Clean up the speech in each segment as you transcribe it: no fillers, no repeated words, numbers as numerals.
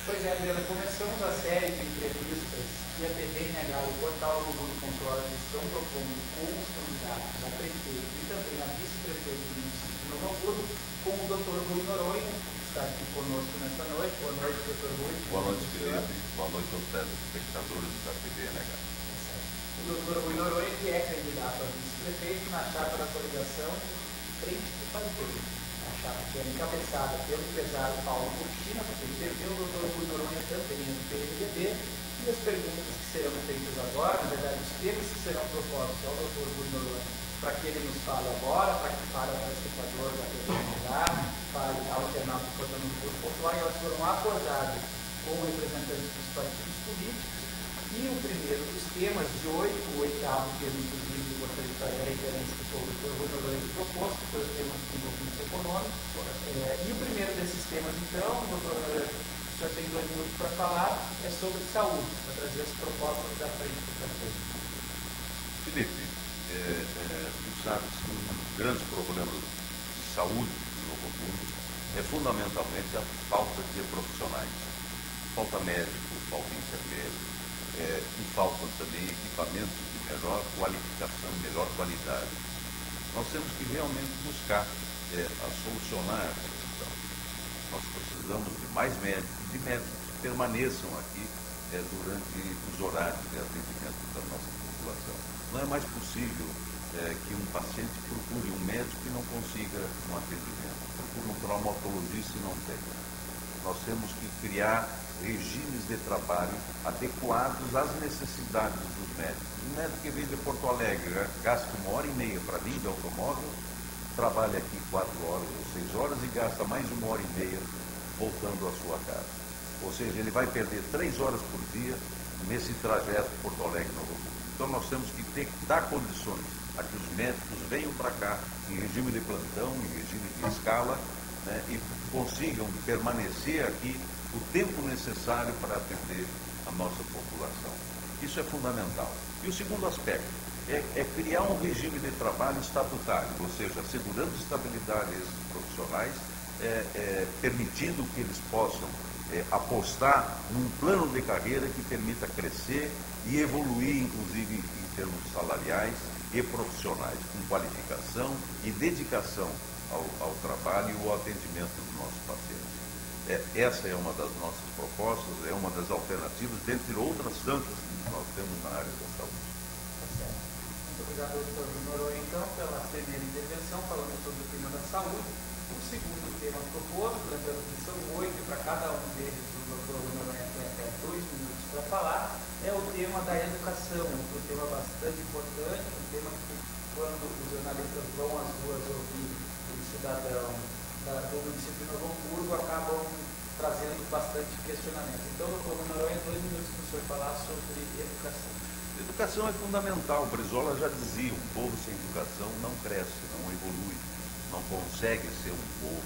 Pois é, Adriana, começamos a série de entrevistas que a TVNH e o portal do Mundo Controla estão propondo com os candidatos a prefeito e também a vice-prefeito do município de Novo Hamburgo, com o Dr. Rui Noronha, que está aqui conosco nesta noite. Boa noite, Dr. Rui. Boa noite, Felipe. Boa noite aos telespectadores da TVNH. O Dr. Rui Noronha, que é candidato a vice-prefeito na chapa da coligação Frente do Partido. A chapa que é encabeçada pelo empresário Paulo Cortina, porque ele perdeu o Dr. Rui Noronha também no PMDB. E as perguntas que serão feitas agora, na verdade, os temas que serão propostos ao Dr. Rui Noronha, para que ele nos fale agora, para que fale ao espectador da TVNH, fale ao internauta do Portal do Mundo Popular, elas foram acordadas com representantes dos partidos políticos. E o primeiro dos temas de hoje, o oitavo tema, inclusive, eu gostaria de fazer a referência que o Dr. Rui Noronha propôs, que foi o tema do desenvolvimento econômico. E o primeiro desses temas, então, doutor, o senhor tem 2 minutos para falar, é sobre saúde, para trazer as propostas da frente do prefeito. Felipe, tu sabes que um dos grandes problemas de saúde no Novo Hamburgo é fundamentalmente a falta de profissionais. Falta médico, falta enfermeiro, e faltam também equipamentos de melhor qualificação, melhor qualidade. Nós temos que realmente buscar a solucionar essa questão. Nós precisamos de mais médicos, de médicos que permaneçam aqui durante os horários de atendimento da nossa população. Não é mais possível que um paciente procure um médico e não consiga um atendimento, procure um traumatologista e não tem. Nós temos que criar regimes de trabalho adequados às necessidades dos médicos. Um médico que vem de Porto Alegre gasta 1h30 para vir de automóvel, trabalha aqui 4 horas ou 6 horas e gasta mais 1h30 voltando à sua casa. Ou seja, ele vai perder 3 horas por dia nesse trajeto Porto Alegre-Novo Hamburgo. Então nós temos que dar condições a que os médicos venham para cá em regime de plantão, em regime de escala, né, e consigam permanecer aqui o tempo necessário para atender a nossa população. Isso é fundamental. E o segundo aspecto é criar um regime de trabalho estatutário, ou seja, assegurando estabilidade a esses profissionais, permitindo que eles possam apostar num plano de carreira que permita crescer e evoluir, inclusive, em termos salariais e profissionais, com qualificação e dedicação ao trabalho e ao atendimento dos nossos pacientes. Essa é uma das nossas propostas, é uma das alternativas, dentre outras tantas que nós temos na área da saúde. Tá certo. Muito obrigado, doutor Noronha, então, pela primeira intervenção, falando sobre o tema da saúde. O segundo tema proposto, lembrando que são 8, para cada um deles, o doutor Noronha tem até 2 minutos para falar, é o tema da educação, um tema bastante importante, um tema que, quando os jornalistas vão às ruas ouvir o cidadão do município de Novo Hamburgo, acabam trazendo bastante questionamento. Então, doutor Noronha, 2 minutos para o senhor falar sobre educação. Educação é fundamental. Brizola já dizia, um povo sem educação não cresce, não evolui, não consegue ser um povo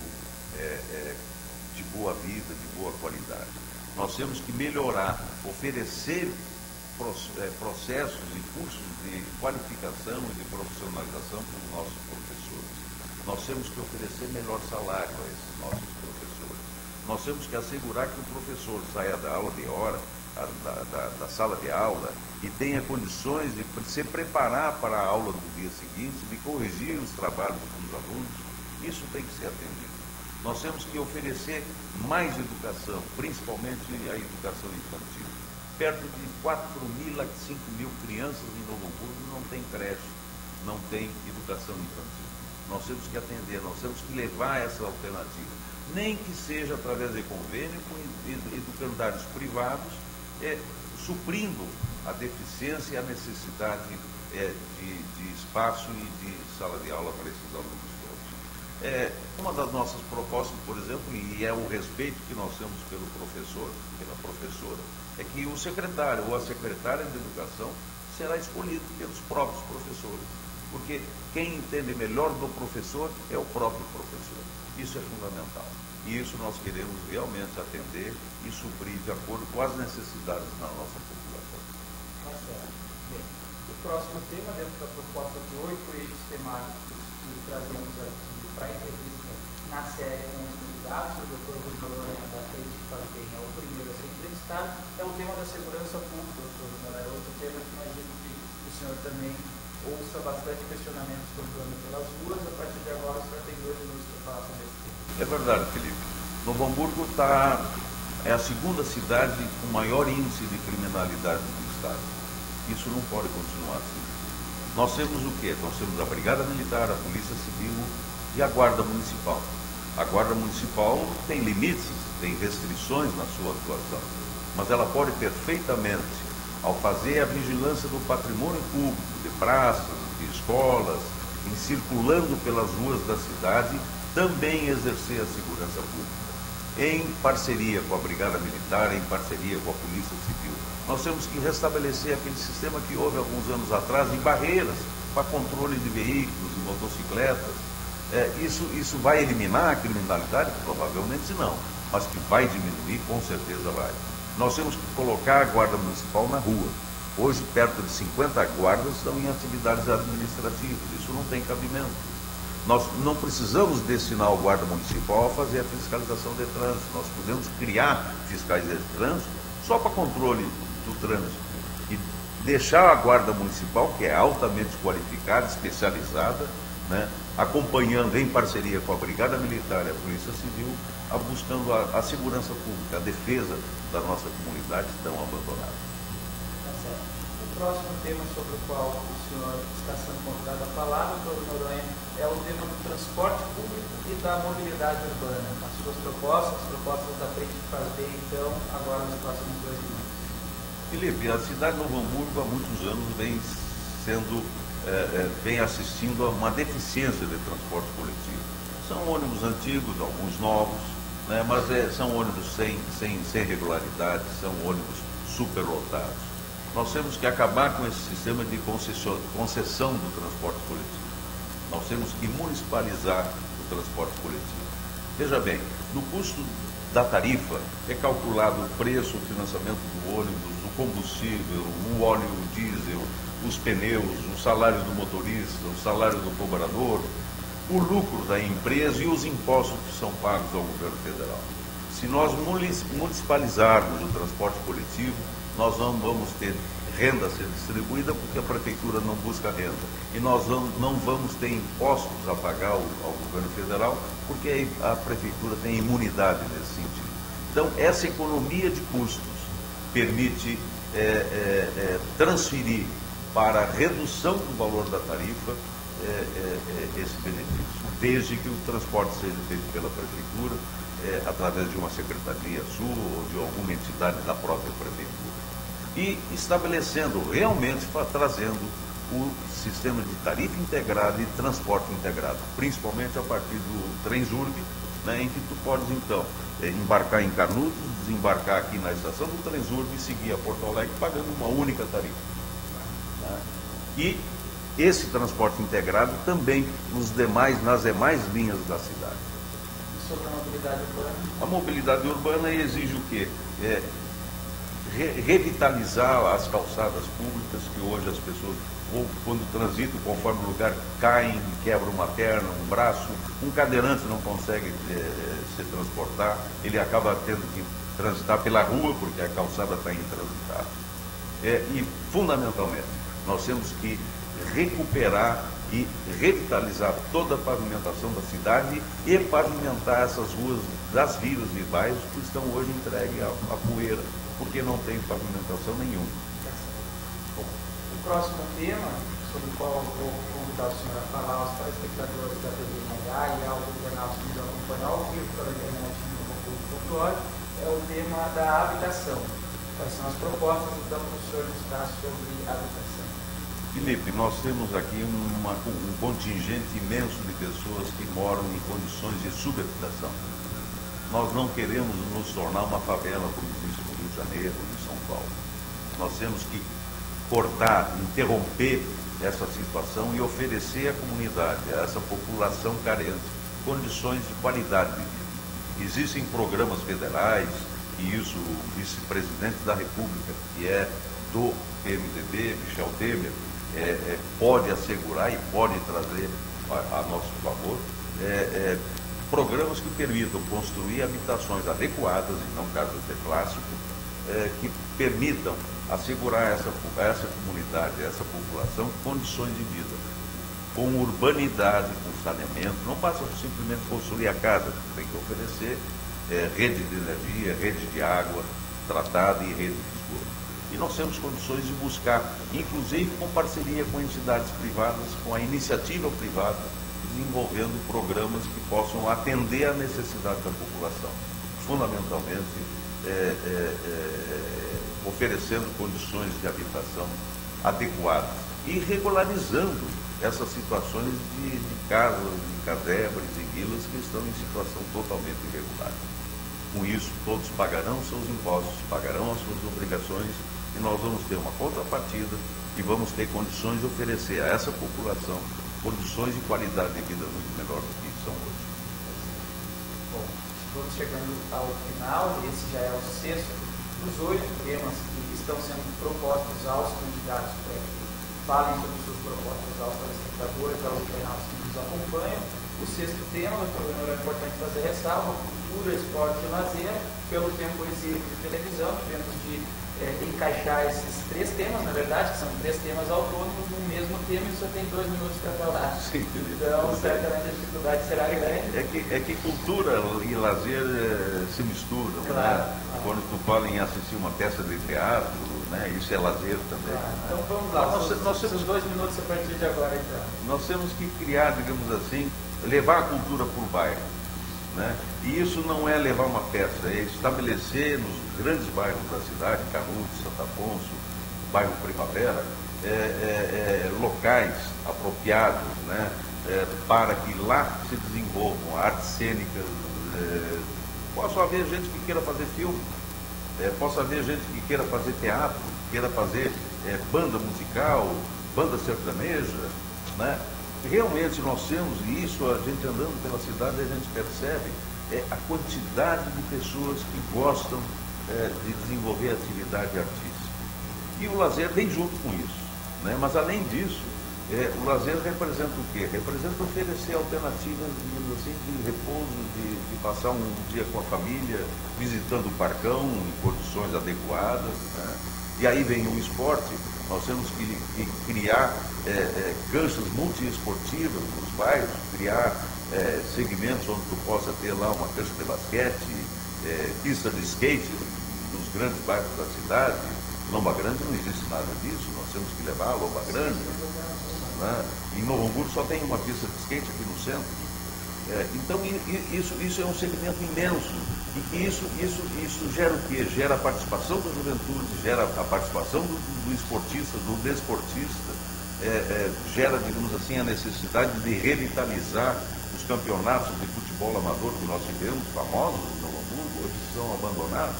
de boa vida, de boa qualidade. Nós temos que melhorar, oferecer processos e cursos de qualificação e de profissionalização para os nossos professores. Nós temos que oferecer melhor salário a esses nossos professores. Nós temos que assegurar que o professor saia da aula de hora, da sala de aula, e tenha condições de se preparar para a aula do dia seguinte, de corrigir os trabalhos dos alunos. Isso tem que ser atendido. Nós temos que oferecer mais educação, principalmente a educação infantil. Perto de 4.000 a 5.000 crianças em Novo Hamburgo não tem creche, não tem educação infantil. Nós temos que atender, nós temos que levar essa alternativa, nem que seja através de convênio com educandários privados, suprindo a deficiência e a necessidade de espaço e de sala de aula para esses alunos todos. Uma das nossas propostas, por exemplo, e é o respeito que nós temos pelo professor, pela professora, é que o secretário ou a secretária de educação será escolhido pelos próprios professores. Porque quem entende melhor do professor é o próprio professor. Isso é fundamental. E isso nós queremos realmente atender e suprir de acordo com as necessidades da nossa população. Tá certo. Bem, o próximo tema, dentro da proposta de 8 eixos temáticos que trazemos aqui para a entrevista na série com os candidatos, o Dr. Rui Noronha, da Frente que Faz Bem, é o primeiro a ser entrevistado, é o tema da segurança pública, Dr. Noronha, é outro tema que imagino que o senhor também ouça bastante questionamentos quando pelas ruas. A partir de agora, o senhor tem 2 minutos para falar sobre esse tema. É verdade, Felipe. Novo Hamburgo é a segunda cidade com maior índice de criminalidade do estado. Isso não pode continuar assim. Nós temos o quê? Nós temos a Brigada Militar, a Polícia Civil e a Guarda Municipal. A Guarda Municipal tem limites, tem restrições na sua atuação, mas ela pode perfeitamente, ao fazer a vigilância do patrimônio público, de praças, de escolas, em circulando pelas ruas da cidade, também exercer a segurança pública, em parceria com a Brigada Militar, em parceria com a Polícia Civil. Nós temos que restabelecer aquele sistema que houve alguns anos atrás de barreiras para controle de veículos e motocicletas. Isso vai eliminar a criminalidade? Provavelmente não, mas que vai diminuir, com certeza vai. Nós temos que colocar a Guarda Municipal na rua. Hoje, perto de 50 guardas estão em atividades administrativas. Isso não tem cabimento. Nós não precisamos destinar o Guarda Municipal a fazer a fiscalização de trânsito. Nós podemos criar fiscais de trânsito só para controle do trânsito. E deixar a Guarda Municipal, que é altamente qualificada, especializada, né, acompanhando em parceria com a Brigada Militar e a Polícia Civil, buscando a segurança pública, a defesa da nossa comunidade tão abandonada. Tá certo. O próximo tema sobre o qual o senhor está sendo convidado a falar, doutor Noronha, é o tema do transporte público e da mobilidade urbana. As suas propostas, as propostas da Frente que Faz Bem, então, agora nos próximos 2 minutos. Felipe, a cidade de Novo Hamburgo há muitos anos vem assistindo a uma deficiência de transporte coletivo. São ônibus antigos, alguns novos, né, mas são ônibus sem regularidade, são ônibus superlotados. Nós temos que acabar com esse sistema de concessão do transporte coletivo. Nós temos que municipalizar o transporte coletivo. Veja bem, no custo da tarifa é calculado o preço, o financiamento do ônibus, o combustível, o óleo diesel, os pneus, o salário do motorista, o salário do cobrador, o lucro da empresa e os impostos que são pagos ao governo federal. Se nós municipalizarmos o transporte coletivo, nós não vamos ter renda a ser distribuída porque a prefeitura não busca renda. E nós não vamos ter impostos a pagar ao governo federal porque a prefeitura tem imunidade nesse sentido. Então, essa economia de custos permite transferir para a redução do valor da tarifa esse benefício, desde que o transporte seja feito pela prefeitura, através de uma secretaria sua ou de alguma entidade da própria prefeitura. E estabelecendo, realmente trazendo o sistema de tarifa integrada e transporte integrado, principalmente a partir do Transurb, né, em que tu podes então embarcar em Canudos, desembarcar aqui na estação do Transurb e seguir a Porto Alegre pagando uma única tarifa. Né? E esse transporte integrado também nas demais linhas da cidade. E sobre a mobilidade urbana? A mobilidade urbana exige o quê? Revitalizar as calçadas públicas, que hoje as pessoas, ou quando transitam, conforme o lugar, caem, quebram uma perna, um braço, um cadeirante não consegue se transportar, ele acaba tendo que transitar pela rua, porque a calçada está intransitável. E, fundamentalmente, nós temos que recuperar e revitalizar toda a pavimentação da cidade e pavimentar essas ruas das vilas e bairros que estão hoje entregues à poeira, porque não tem pavimentação nenhuma. Bom, o próximo tema, sobre o qual vou convidar o senhor a falar aos telespectadores da TVNH e aos internautas que nos acompanham ao vivo pela internet no .org, é o tema da habitação. Quais são as propostas, então, que o senhor nos traz sobre habitação? Felipe, nós temos aqui um contingente imenso de pessoas que moram em condições de subhabitação. Nós não queremos nos tornar uma favela como existe no Rio de Janeiro ou em São Paulo. Nós temos que cortar, interromper essa situação e oferecer à comunidade, a essa população carente, condições de qualidade de vida. Existem programas federais, e isso o vice-presidente da República, que é do PMDB, Michel Temer, pode assegurar e pode trazer a nosso favor, programas que permitam construir habitações adequadas, e não casas de plástico, que permitam assegurar a essa comunidade, a essa população, condições de vida, com urbanidade, com saneamento. Não basta simplesmente construir a casa, tem que oferecer rede de energia, rede de água tratada e rede de esgoto. E nós temos condições de buscar, inclusive com parceria com entidades privadas, com a iniciativa privada, desenvolvendo programas que possam atender à necessidade da população, fundamentalmente oferecendo condições de habitação adequadas e regularizando essas situações de casas, de casebres e vilas que estão em situação totalmente irregular. Com isso, todos pagarão seus impostos, pagarão as suas obrigações e nós vamos ter uma contrapartida e vamos ter condições de oferecer a essa população condições de qualidade de vida muito melhor do que são hoje. Bom, vamos chegando ao final, esse já é o sexto dos 8 temas que estão sendo propostos aos candidatos para que falem sobre suas propostas aos telespectadores, aos internautas que nos acompanham. O sexto tema, doutor, é importante fazer ressalva: cultura, esporte e lazer, pelo tempo exíguo de televisão. Tivemos de encaixar esses 3 temas, na verdade, que são 3 temas autônomos no mesmo tema e só tem 2 minutos para falar. Sim, então, certamente a dificuldade será grande. É que cultura e lazer se misturam, claro, né? Quando tu fala em assistir uma peça de teatro, né? Isso é lazer também. Claro. Então vamos lá, nós temos 2 minutos a partir de agora, então. Nós temos que criar, digamos assim, levar a cultura para o bairro, né? E isso não é levar uma peça, é estabelecer nos grandes bairros da cidade, Canudos, Santo Afonso, bairro Primavera, locais apropriados, né? Para que lá se desenvolvam artes cênicas, possa haver gente que queira fazer filme, possa haver gente que queira fazer teatro, queira fazer banda musical, banda sertaneja, né? Realmente nós temos, e isso a gente andando pela cidade a gente percebe, a quantidade de pessoas que gostam de desenvolver atividade artística. E o lazer vem junto com isso, né? Mas além disso, o lazer representa o quê? Representa oferecer alternativas, digamos assim, de repouso, de passar um dia com a família, visitando o parcão em condições adequadas, né? E aí vem o esporte. Nós temos que criar canchas multiesportivas nos bairros, criar segmentos onde tu possa ter lá uma cancha de basquete, pista de skate nos grandes bairros da cidade. Lomba Grande não existe nada disso, nós temos que levar a Lomba Grande, né? Em Novo Hamburgo só tem uma pista de skate aqui no centro. Então isso é um segmento imenso. E que isso gera o quê? Gera a participação da juventude, gera a participação do esportista, do desportista, gera, digamos assim, a necessidade de revitalizar os campeonatos de futebol amador que nós tivemos, famosos no Novo Hamburgo, hoje são abandonados.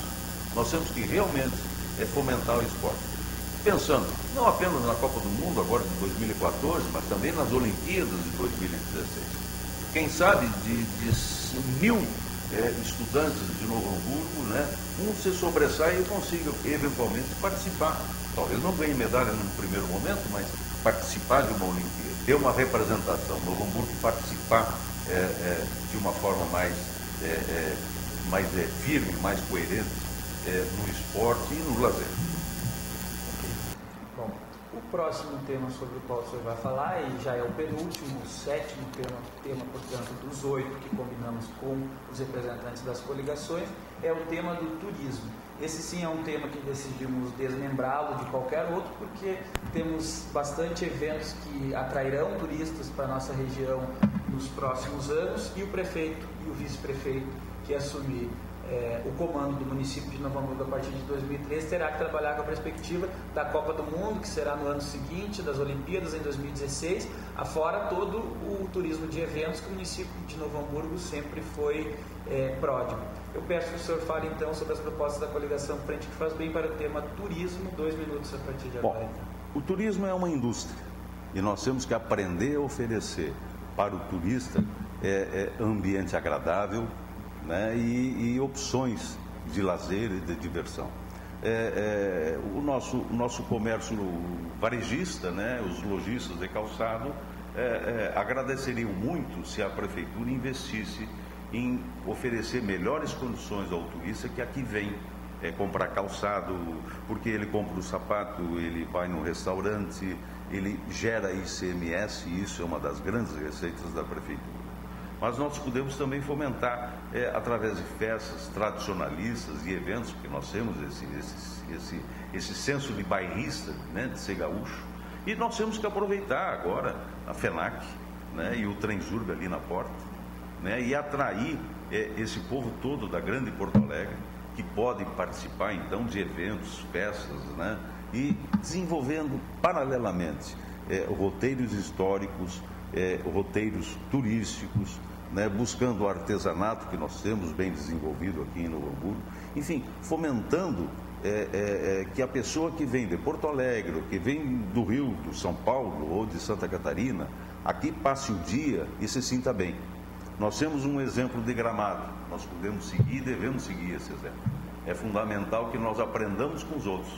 Nós temos que realmente fomentar o esporte. Pensando não apenas na Copa do Mundo, agora de 2014, mas também nas Olimpíadas de 2016. Quem sabe de 1.000 estudantes de Novo Hamburgo, né, um se sobressai e consiga eventualmente participar. Talvez não ganhe medalha no primeiro momento, mas participar de uma Olimpíada, ter uma representação, Novo Hamburgo participar de uma forma mais firme, mais coerente no esporte e no lazer. Bom, o próximo tema sobre o qual o senhor vai falar, e já é o penúltimo, o 7º tema, portanto, dos 8 que combinamos com os representantes das coligações, é o tema do turismo. Esse sim é um tema que decidimos desmembrá-lo de qualquer outro, porque temos bastante eventos que atrairão turistas para a nossa região nos próximos anos, e o prefeito e o vice-prefeito que assumir o comando do município de Novo Hamburgo a partir de 2013 terá que trabalhar com a perspectiva da Copa do Mundo, que será no ano seguinte, das Olimpíadas em 2016, afora todo o turismo de eventos que o município de Novo Hamburgo sempre foi pródigo. Eu peço que o senhor fale então sobre as propostas da coligação Frente que Faz Bem para o tema turismo, 2 minutos a partir de agora. Bom, o turismo é uma indústria e nós temos que aprender a oferecer para o turista ambiente agradável, né, e opções de lazer e de diversão. O nosso comércio varejista, né, os lojistas de calçado, agradeceriam muito se a prefeitura investisse em oferecer melhores condições ao turista que aqui vem comprar calçado, porque ele compra o sapato, ele vai num restaurante, ele gera ICMS, e isso é uma das grandes receitas da prefeitura. Mas nós podemos também fomentar através de festas tradicionalistas e eventos, porque nós temos esse senso de bairrista, né, de ser gaúcho, e nós temos que aproveitar agora a FENAC, né, e o Transurb ali na porta, né, e atrair esse povo todo da grande Porto Alegre, que pode participar então de eventos, festas, né, e desenvolvendo paralelamente roteiros históricos, roteiros turísticos, né, buscando o artesanato que nós temos bem desenvolvido aqui em Novo Hamburgo, enfim, fomentando que a pessoa que vem de Porto Alegre, que vem do Rio, do São Paulo ou de Santa Catarina, aqui passe o dia e se sinta bem. Nós temos um exemplo de Gramado, nós podemos seguir e devemos seguir esse exemplo. É fundamental que nós aprendamos com os outros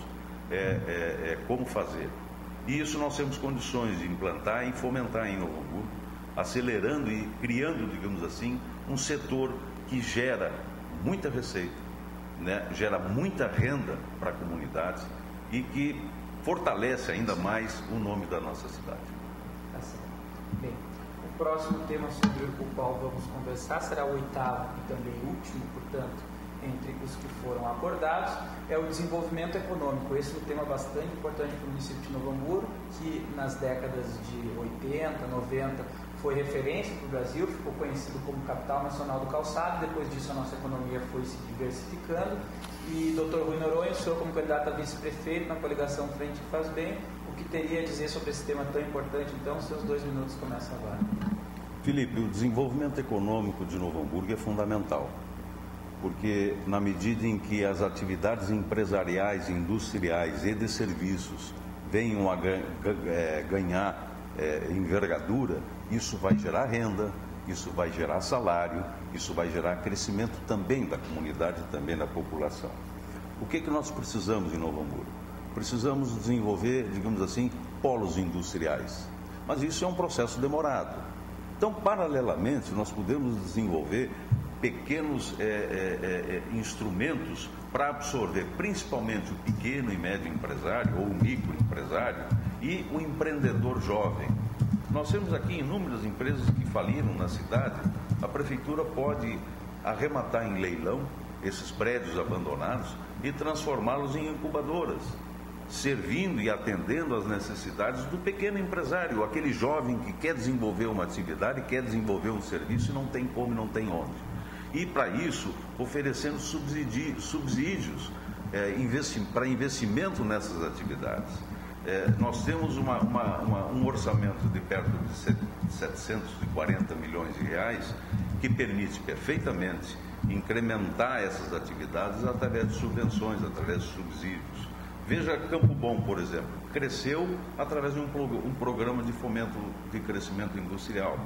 como fazer. E isso nós temos condições de implantar e fomentar em Novo Hamburgo, acelerando e criando, digamos assim, um setor que gera muita receita, né? Gera muita renda para a comunidade e que fortalece ainda mais o nome da nossa cidade. Tá certo. Bem, o próximo tema sobre o qual vamos conversar será o oitavo e também último, portanto, entre os que foram abordados, é o desenvolvimento econômico. Esse é um tema bastante importante para o município de Novo Hamburgo, que nas décadas de 80, 90 foi referência para o Brasil, ficou conhecido como capital nacional do calçado. Depois disso a nossa economia foi se diversificando. E Dr. Rui Noronha, o senhor como candidato a vice-prefeito na coligação Frente que Faz Bem, o que teria a dizer sobre esse tema tão importante? Então, seus 2 minutos começam agora. Felipe, o desenvolvimento econômico de Novo Hamburgo é fundamental, porque na medida em que as atividades empresariais, industriais e de serviços venham a ganhar envergadura, isso vai gerar renda, isso vai gerar salário, isso vai gerar crescimento também da comunidade, também da população. O que nós precisamos em Novo Hamburgo? Precisamos desenvolver, digamos assim, polos industriais, mas isso é um processo demorado. Então, paralelamente, nós podemos desenvolver pequenos instrumentos para absorver principalmente o pequeno e médio empresário ou o microempresário e o empreendedor jovem. Nós temos aqui inúmeras empresas que faliram na cidade. A prefeitura pode arrematar em leilão esses prédios abandonados e transformá-los em incubadoras, servindo e atendendo às necessidades do pequeno empresário, aquele jovem que quer desenvolver uma atividade, quer desenvolver um serviço e não tem como, não tem onde. E para isso, oferecendo subsídios para investimento nessas atividades. Nós temos um orçamento de perto de 740 milhões de reais que permite perfeitamente incrementar essas atividades através de subvenções, através de subsídios. Veja Campo Bom, por exemplo, cresceu através de um programa de fomento de crescimento industrial.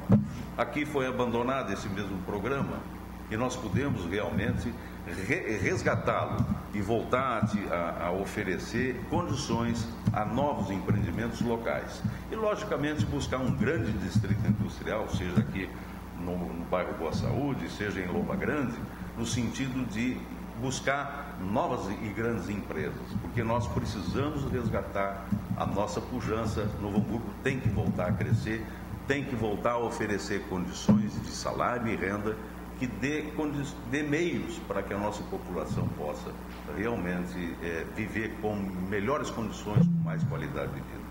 Aqui foi abandonado esse mesmo programa e nós podemos realmente resgatá-lo e voltar a oferecer condições a novos empreendimentos locais. E, logicamente, buscar um grande distrito industrial, seja aqui no bairro Boa Saúde, seja em Lomba Grande, no sentido de buscar novas e grandes empresas, porque nós precisamos resgatar a nossa pujança. Novo Hamburgo tem que voltar a crescer, tem que voltar a oferecer condições de salário e renda que dê meios para que a nossa população possa realmente viver com melhores condições, com mais qualidade de vida.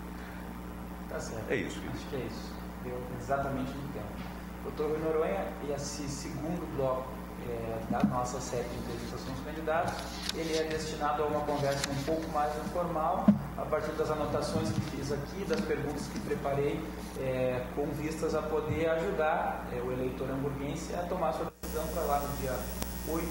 Tá certo. É isso. Acho que é isso. Deu exatamente no tempo. Doutor Rui Noronha, e esse segundo bloco da nossa série de entrevistas com os candidatos, ele é destinado a uma conversa um pouco mais informal, a partir das anotações que fiz aqui, das perguntas que preparei, com vistas a poder ajudar o eleitor hamburguense a tomar sua decisão para lá no dia 8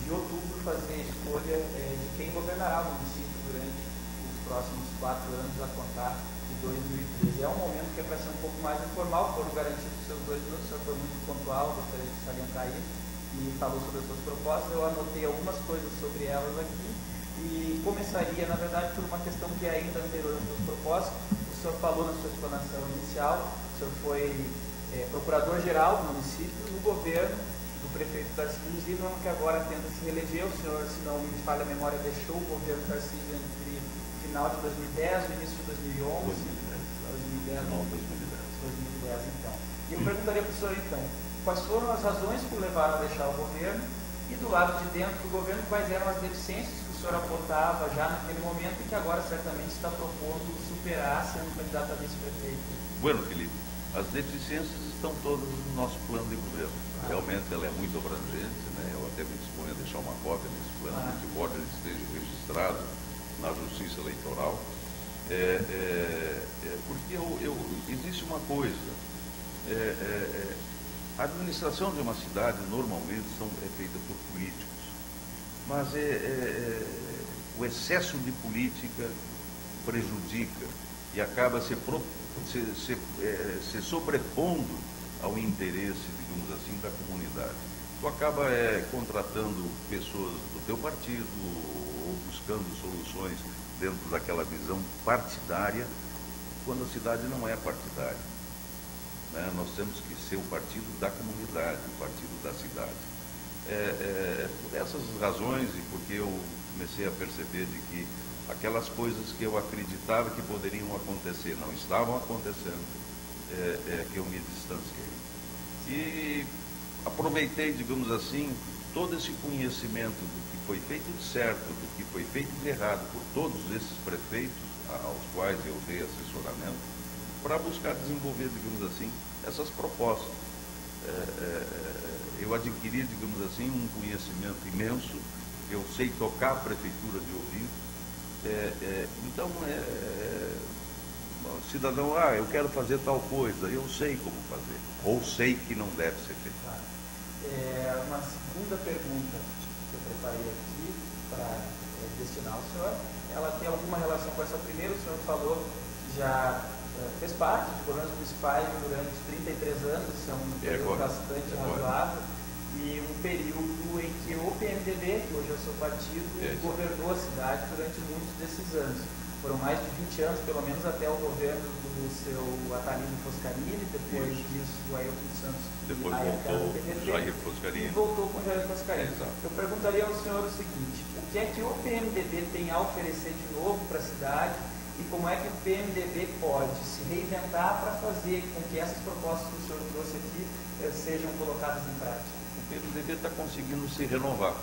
de outubro fazer a escolha de quem governará o município durante os próximos 4 anos a contar de 2013. É um momento que é para ser um pouco mais informal, foram garantidos os seus 2 minutos, o senhor foi muito pontual, gostaria de salientar isso, e falou sobre as suas propostas. Eu anotei algumas coisas sobre elas aqui e começaria, na verdade, por uma questão que é ainda anterior às suas propostas. O senhor falou na sua explanação inicial, o senhor foi procurador-geral do município no governo do prefeito Tarcísio Zimmermann, que agora tenta se reeleger. O senhor, se não me falha a memória, deixou o governo Tarcísio entre final de 2010 e início de 2011. 2010. Não, 2010. 2010, então. E eu perguntaria para o senhor, então, quais foram as razões que o levaram a deixar o governo e, do lado de dentro do governo, quais eram as deficiências que o senhor apontava já naquele momento e que agora certamente está propondo superar sendo candidato a vice-prefeito? Bueno, Felipe, as deficiências estão todas no nosso plano de governo. Realmente ela é muito abrangente, né? Eu até me disponho a deixar uma cópia nesse plano, embora ele esteja registrado na Justiça Eleitoral. Porque existe uma coisa, a administração de uma cidade normalmente é feita por políticos, mas o excesso de política prejudica e acaba se sobrepondo ao interesse, digamos assim, da comunidade. Tu acaba contratando pessoas do teu partido ou buscando soluções dentro daquela visão partidária, quando a cidade não é partidária. Né? Nós temos que ser o partido da comunidade, o partido da cidade. Por essas razões e porque eu comecei a perceber de que aquelas coisas que eu acreditava que poderiam acontecer não estavam acontecendo, que eu me distanciei. E aproveitei, digamos assim, todo esse conhecimento do que foi feito de certo, do que foi feito de errado por todos esses prefeitos aos quais eu dei assessoramento, para buscar desenvolver, digamos assim, essas propostas. Eu adquiri, digamos assim, um conhecimento imenso, eu sei tocar a prefeitura de ouvido. Então, cidadão, eu quero fazer tal coisa, eu sei como fazer, ou sei que não deve ser feito. Uma segunda pergunta que eu preparei aqui para destinar ao senhor, ela tem alguma relação com essa primeira. O senhor falou que já fez parte de governos municipais durante 33 anos, isso é um período bastante razoável, e um período em que o PMDB, que hoje é o seu partido, governou a cidade durante muitos desses anos. Foram mais de 20 anos, pelo menos, até o governo do seu Atalino Foscarini, depois disso o Ailton Santos. Depois voltou o Jair Foscarini. E voltou com o Jair Foscarini. Eu perguntaria ao senhor o seguinte: o que é que o PMDB tem a oferecer de novo para a cidade e como é que o PMDB pode se reinventar para fazer com que essas propostas que o senhor trouxe aqui sejam colocadas em prática? O PMDB está conseguindo se renovar,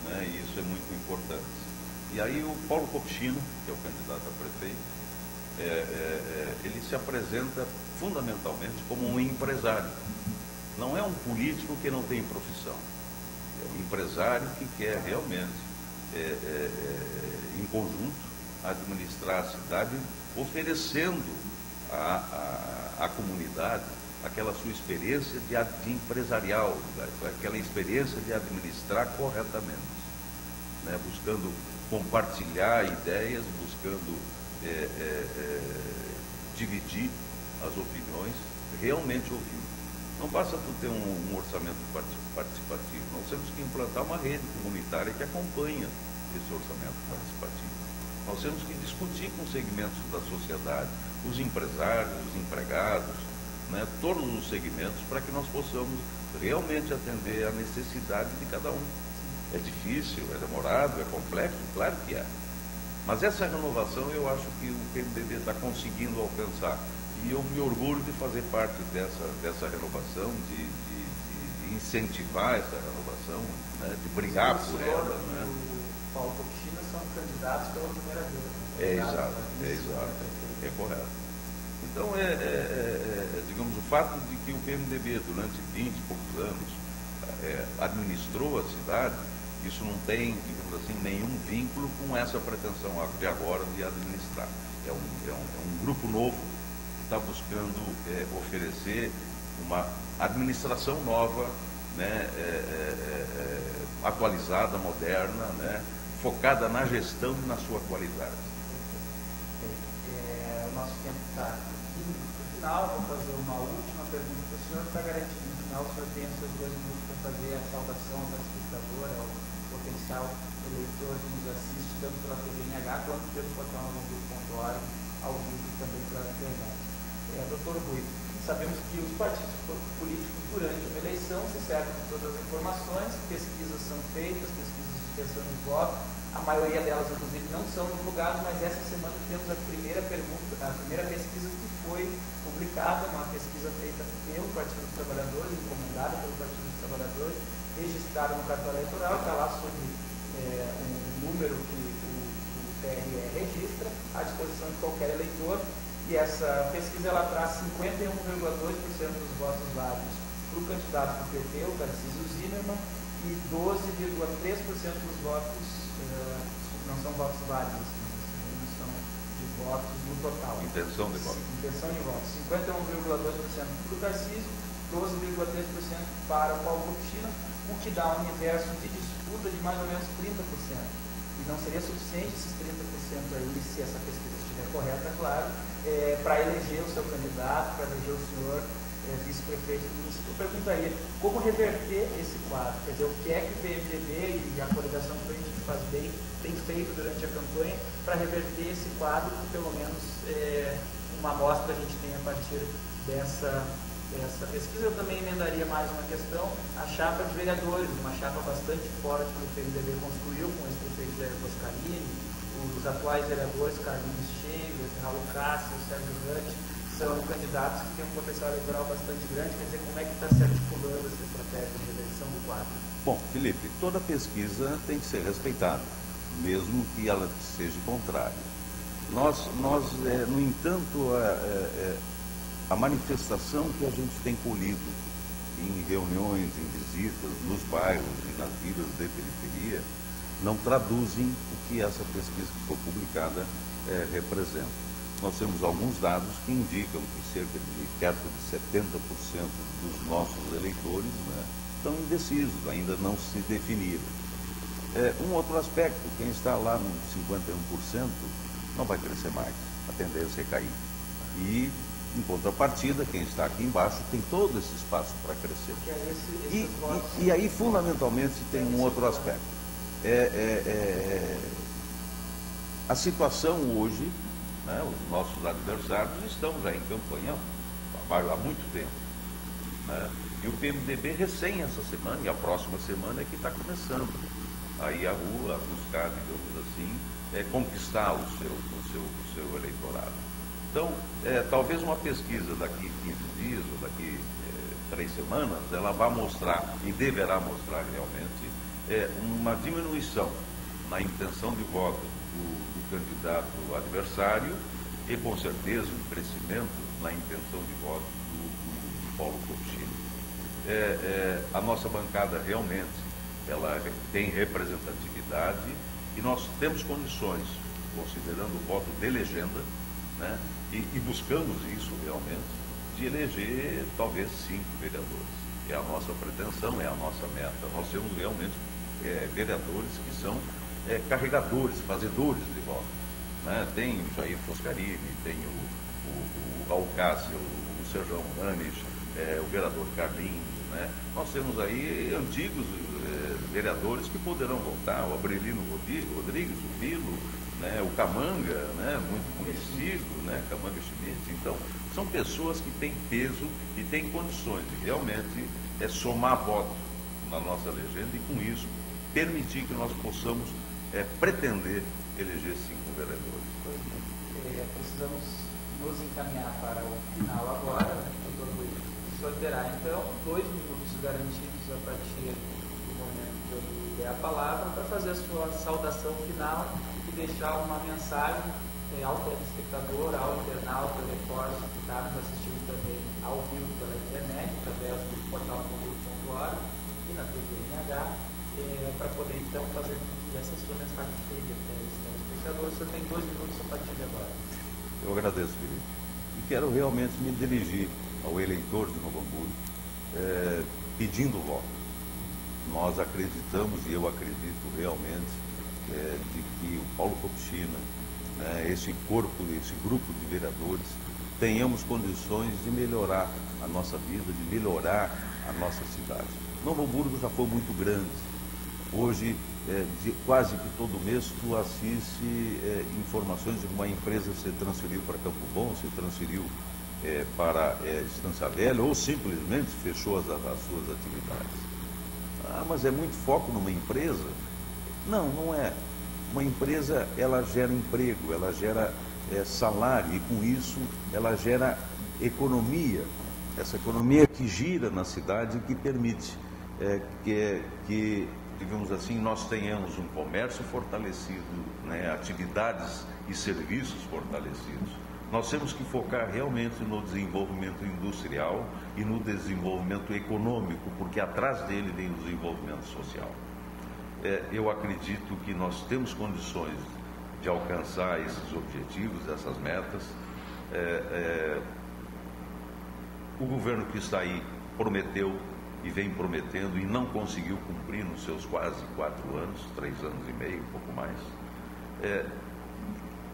né? E isso é muito importante. E aí o Paulo Kopchina, que é o candidato a prefeito, ele se apresenta fundamentalmente como um empresário. Não é um político que não tem profissão. É um empresário que quer realmente, em conjunto, administrar a cidade, oferecendo à comunidade aquela sua experiência de empresarial, aquela experiência de administrar corretamente, né? Buscando compartilhar ideias, buscando dividir as opiniões, realmente ouvindo. Não basta tu ter um orçamento participativo, nós temos que implantar uma rede comunitária que acompanha esse orçamento participativo. Nós temos que discutir com segmentos da sociedade, os empresários, os empregados, né, todos os segmentos, para que nós possamos realmente atender à necessidade de cada um. É difícil, é demorado, é complexo, claro que é. Mas essa renovação eu acho que o PMDB está conseguindo alcançar. E eu me orgulho de fazer parte dessa renovação, de incentivar essa renovação, né, de brigar por ela. Né? O Paulo Kopchina são candidatos pela primeira vez. Exato, é correto. Então, digamos, o fato de que o PMDB, durante 20 e poucos anos, administrou a cidade, isso não tem, digamos assim, nenhum vínculo com essa pretensão de agora de administrar. É um grupo novo que está buscando oferecer uma administração nova, né, atualizada, moderna, né, focada na gestão e na sua qualidade. O nosso tempo está aqui no final. Vou fazer uma última pergunta para o senhor. Está garantido no final, o senhor tem os seus 2 minutos para fazer a saudação ao telespectador, ao potencial eleitor que nos assiste, tanto pela TV NH quanto pelo portal novombil.org, ao vivo e também pela internet. Doutor Rui, sabemos que os partidos políticos, durante uma eleição, se servem de todas as informações, pesquisas são feitas, pesquisas de intenção de voto, a maioria delas, inclusive, não são divulgadas, mas essa semana temos a primeira pesquisa que foi publicada, uma pesquisa feita pelo Partido dos Trabalhadores, encomendada pelo Partido dos Trabalhadores, registrada no cartório eleitoral, está lá sobre um número que o TRE registra à disposição de qualquer eleitor, e essa pesquisa ela traz 51,2% dos votos válidos para o candidato do PT, o Tarcísio Zimmermann, e 12,3% dos votos não são votos válidos, são de votos no total. Intenção de voto. Intenção de voto. 51,2% para o Tarcísio, 12,3% para o Paulo Kupchina, o que dá um universo de disputa de mais ou menos 30%. E não seria suficiente esses 30% aí, se essa pesquisa estiver correta, é claro, para eleger o seu candidato, para eleger o senhor vice-prefeito do município. Eu perguntaria como reverter esse quadro, quer dizer, o que é que o PMDB e a coligação que a gente faz bem tem feito durante a campanha para reverter esse quadro, que pelo menos uma amostra a gente tem a partir dessa pesquisa. Eu também emendaria mais uma questão, a chapa de vereadores, uma chapa bastante forte que o PMDB construiu com o ex-prefeito Jair Boscarini, os atuais vereadores Carlinhos Schenber, Raul Cássio, Sérgio Rante, são candidatos que têm um potencial eleitoral bastante grande. Quer dizer, como é que está se articulando essa estratégia de eleição do quadro? Bom, Felipe, toda pesquisa tem que ser respeitada, mesmo que ela seja contrária. Nós no entanto, a manifestação que a gente tem colhido em reuniões, em visitas, nos bairros e nas vilas de periferia, não traduzem o que essa pesquisa que foi publicada representa. Nós temos alguns dados que indicam que cerca de perto de 70% dos nossos eleitores, né, estão indecisos, ainda não se definiram. Um outro aspecto, quem está lá no 51% não vai crescer mais, a tendência é cair. E, em contrapartida, quem está aqui embaixo tem todo esse espaço para crescer. E aí, fundamentalmente, tem um outro aspecto. A situação hoje, né, os nossos adversários estão já em campanha há muito tempo. Né, e o PMDB recém essa semana, e a próxima semana é que está começando aí a rua, a buscar, digamos assim, conquistar o seu eleitorado. Então, talvez uma pesquisa daqui 15 dias ou daqui 3 semanas, ela vai mostrar, e deverá mostrar realmente, uma diminuição na intenção de voto do candidato adversário e, com certeza, um crescimento na intenção de voto do Paulo Kupchina. A nossa bancada realmente ela tem representatividade e nós temos condições, considerando o voto de legenda, né, e buscamos isso realmente, de eleger talvez 5 vereadores. É a nossa pretensão, é a nossa meta. Nós temos realmente vereadores que são carregadores, fazedores de voto. Né? Tem o Jair Boscarini, tem o Raul Cássio, o Sérgio Ranes, o vereador Carlinhos. Né? Nós temos aí antigos vereadores que poderão voltar, o Abrelino Rodrigues, o Vilo, né? O Camanga, né? Muito conhecido, né? Camanga Schmidt. Então, são pessoas que têm peso e têm condições de realmente somar voto na nossa legenda e, com isso, permitir que nós possamos pretender eleger 5 vereadores. Precisamos nos encaminhar para o final agora, doutor Rui. O senhor terá, então, 2 minutos garantidos a partir do momento que eu lhe der a palavra para fazer a sua saudação final e deixar uma mensagem ao telespectador, ao internauta, ao repórter que está nos assistindo também ao vivo pela internet, através do portal Conjunto.org e na TV NH, para poder então fazer com que essa sua mensagem chegue até esse telespectador. O senhor tem 2 minutos a partir de agora. Eu agradeço, Felipe. E quero realmente me dirigir ao eleitor de Novo Hamburgo, pedindo voto. Nós acreditamos, e eu acredito realmente, de que o Paulo Kupchina, esse grupo de vereadores, tenhamos condições de melhorar a nossa vida, de melhorar a nossa cidade. Novo Hamburgo já foi muito grande. Hoje, quase que todo mês, tu assiste informações de que uma empresa se transferiu para Campo Bom, se transferiu para Estância Velha ou simplesmente fechou as suas atividades. Ah, mas é muito foco numa empresa? Não, não é. Uma empresa, ela gera emprego, ela gera salário e com isso ela gera economia. Essa economia que gira na cidade e que permite que, digamos assim, nós tenhamos um comércio fortalecido, né, atividades e serviços fortalecidos. Nós temos que focar realmente no desenvolvimento industrial e no desenvolvimento econômico, porque atrás dele vem o desenvolvimento social. Eu acredito que nós temos condições de alcançar esses objetivos, essas metas. O governo que está aí prometeu e vem prometendo e não conseguiu cumprir nos seus quase 4 anos, 3 anos e meio, um pouco mais.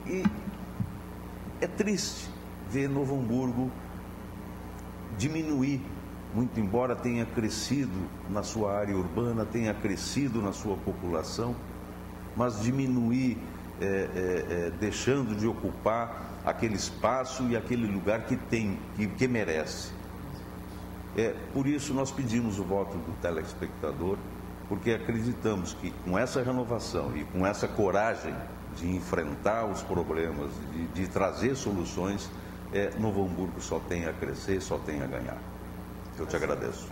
E é triste ver Novo Hamburgo diminuir, muito embora tenha crescido na sua área urbana, tenha crescido na sua população, mas diminuir deixando de ocupar aquele espaço e aquele lugar que merece. Por isso nós pedimos o voto do telespectador, porque acreditamos que com essa renovação e com essa coragem de enfrentar os problemas, de trazer soluções, Novo Hamburgo só tem a crescer, só tem a ganhar. Eu te agradeço.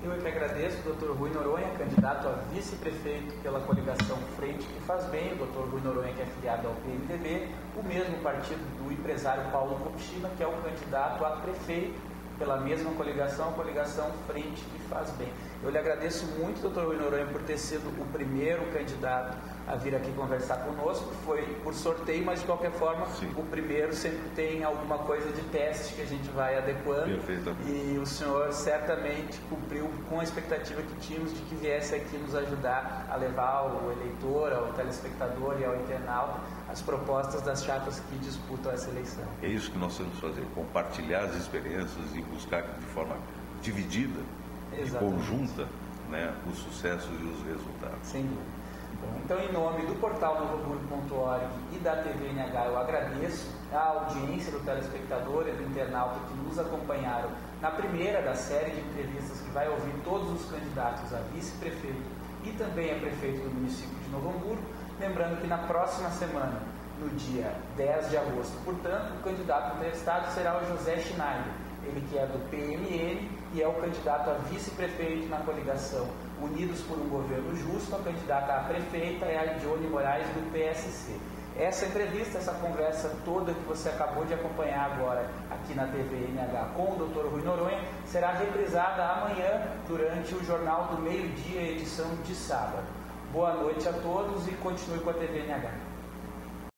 Eu que agradeço, Dr. Rui Noronha, candidato a vice-prefeito pela coligação Frente que Faz Bem, o Dr. Rui Noronha, que é filiado ao PMDB, o mesmo partido do empresário Paulo Kopchina, que é o candidato a prefeito pela mesma coligação, a coligação Frente que Faz Bem. Eu lhe agradeço muito, Dr. Rui Noronha, por ter sido o primeiro candidato a vir aqui conversar conosco. Foi por sorteio, mas de qualquer forma, sim, o primeiro sempre tem alguma coisa de teste que a gente vai adequando. Perfeitamente. E o senhor certamente cumpriu com a expectativa que tínhamos de que viesse aqui nos ajudar a levar ao eleitor, ao telespectador e ao internauta as propostas das chapas que disputam essa eleição. É isso que nós temos que fazer, compartilhar as experiências e buscar de forma dividida, e conjunta, né, os sucessos e os resultados. Sem dúvida. Então, em nome do portal novohamburgo.org e da TVNH, eu agradeço a audiência do telespectador e do internauta que nos acompanharam na primeira da série de entrevistas que vai ouvir todos os candidatos a vice-prefeito e também a prefeito do município de Novo Hamburgo. Lembrando que na próxima semana, no dia 10 de agosto, portanto, o candidato entrevistado será o José Schneider, ele que é do PMN e é o candidato a vice-prefeito na coligação Unidos por um Governo Justo. A candidata a prefeita é a Johnny Moraes, do PSC. Essa entrevista, essa conversa toda que você acabou de acompanhar agora aqui na TVNH com o Dr. Rui Noronha, será reprisada amanhã durante o Jornal do Meio-Dia, edição de sábado. Boa noite a todos e continue com a TVNH.